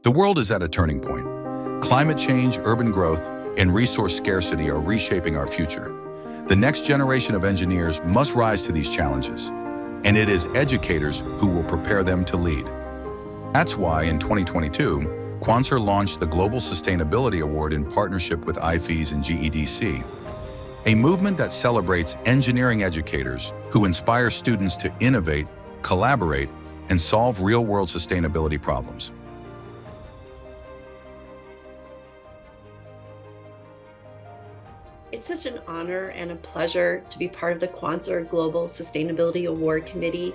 The world is at a turning point. Climate change, urban growth, and resource scarcity are reshaping our future. The next generation of engineers must rise to these challenges, and it is educators who will prepare them to lead. That's why in 2022, Quanser launched the Global Sustainability Award in partnership with IFES and GEDC, a movement that celebrates engineering educators who inspire students to innovate, collaborate, and solve real-world sustainability problems. It's such an honor and a pleasure to be part of the Quanser Global Sustainability Award Committee,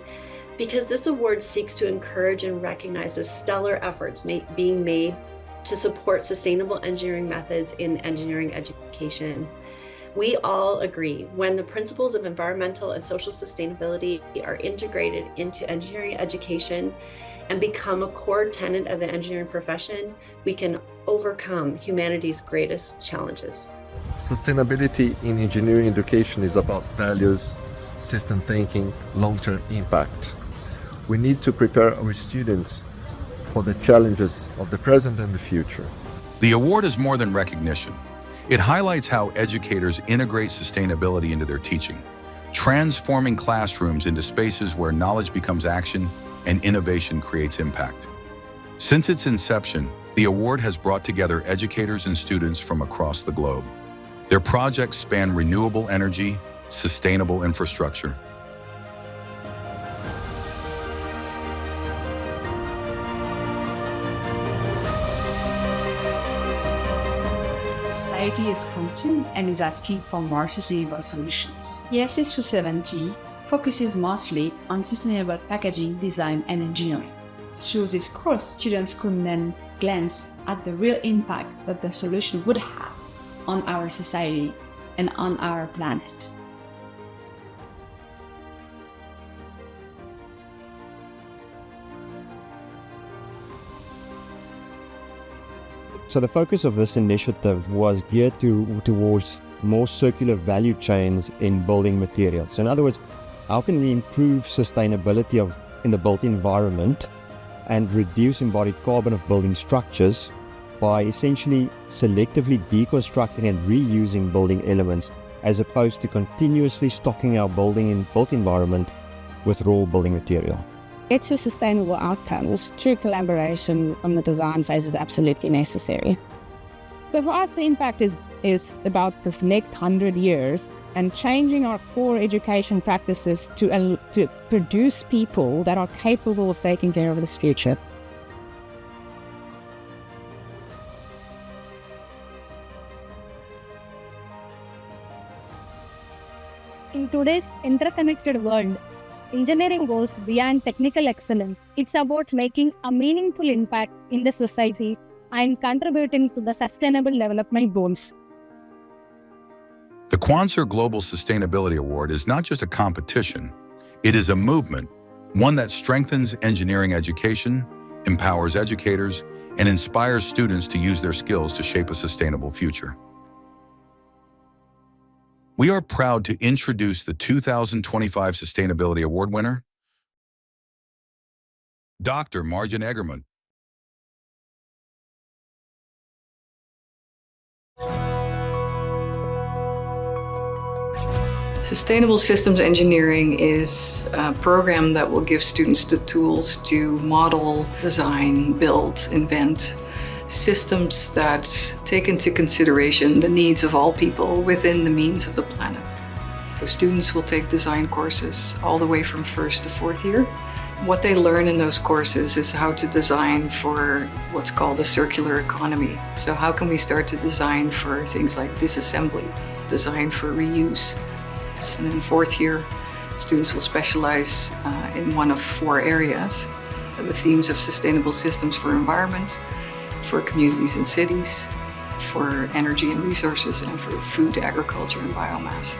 because this award seeks to encourage and recognize the stellar efforts being made to support sustainable engineering methods in engineering education. We all agree when the principles of environmental and social sustainability are integrated into engineering education and become a core tenet of the engineering profession, we can overcome humanity's greatest challenges. Sustainability in engineering education is about values, system thinking, long-term impact. We need to prepare our students for the challenges of the present and the future. The award is more than recognition. It highlights how educators integrate sustainability into their teaching, transforming classrooms into spaces where knowledge becomes action and innovation creates impact. Since its inception, the award has brought together educators and students from across the globe. Their projects span renewable energy, sustainable infrastructure. Society is concerned and is asking for more sustainable solutions. GSAward2025 focuses mostly on sustainable packaging, design, and engineering. Through this course, students could then glance at the real impact that the solution would have on our society and on our planet. So the focus of this initiative was geared towards more circular value chains in building materials. So in other words, how can we improve sustainability in the built environment and reduce embodied carbon of building structures by essentially selectively deconstructing and reusing building elements, as opposed to continuously stocking our built environment with raw building material. Get to sustainable outcomes through collaboration on the design phase is absolutely necessary. So for us, the impact is about the next 100 years and changing our core education practices to produce people that are capable of taking care of this future. In today's interconnected world, engineering goes beyond technical excellence. It's about making a meaningful impact in the society and contributing to the sustainable development goals. The Quanser Global Sustainability Award is not just a competition, it is a movement, one that strengthens engineering education, empowers educators, and inspires students to use their skills to shape a sustainable future. We are proud to introduce the 2025 Sustainability Award winner, Dr. Marjan Egerman. Sustainable Systems Engineering is a program that will give students the tools to model, design, build, invent systems that take into consideration the needs of all people within the means of the planet. So students will take design courses all the way from first to fourth year. What they learn in those courses is how to design for what's called a circular economy. So how can we start to design for things like disassembly, design for reuse. And in fourth year, students will specialize in one of 4 areas: the themes of sustainable systems for environment, for communities and cities, for energy and resources, and for food, agriculture, and biomass.